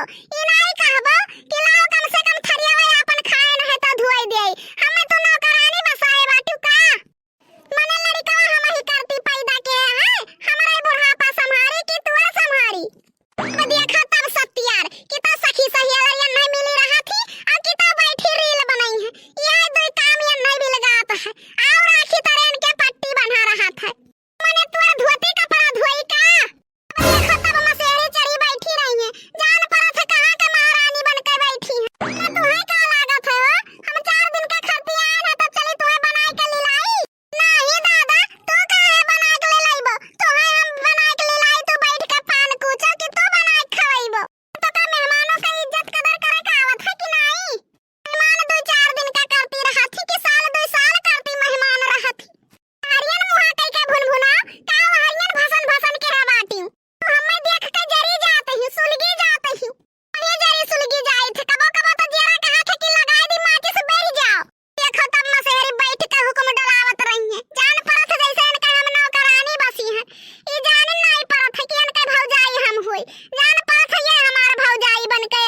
कहबो ई नहीं कहबो कि लाओ कम से कम थरियावा अपन खाए न है त धुआई देई हमें तो नौकरानी बसाए बाटू का मने लड़का हम ही करती पैदा के है हमारे बुढ़ापा संभारी कि तू संभारी देखा तब सत्यार कितना सखी सहेलियां नहीं मिली रहा थी और कितना बैठी रील बनाई है यह दो काम ये नहीं भी लगाता है और आखी तरह इनके पट्टी बना रहा था मने तू धोती कपड़ा धोई का देखा तब मसेरी चढ़ी बैठी रही है जान पड़ा था कहां के महारानी बन के बैठी है तुम्हें का लागत है हम 4 दिन का खर्ची आए ना तब चली तुम्हें बनाए के लिलाई नहीं दादा तू काहे बनाए के ले लाइबो तोहे हम बनाए के लिलाई तू बैठ के पान कूचा कि तू बनाए खवाइबो पता मेहमानों का इज्जत कदर करे का आवत है कि नहीं मेहमान 2-4 दिन का करती रहा थी कि साल 2 साल करती मेहमान रहा थी हरियन मुहा कई के भुनभुना का हरियन भसन के रवाटी हमें देख के जरी जाते ही सुलगी जाते ही ये जरी सुलगी जाई थे कबो कबो तो जरा कहा थे कि लगाई दी माटी से बैठ जाओ देखो तब मसेरी बैठ के हुक्म डलावत रही है जान परत जैसे इनका हम नौकरानी बसी है ई जान नहीं परत है कि इनका भौजाई हम होई जान परत है ये हमारा भौजाई बन के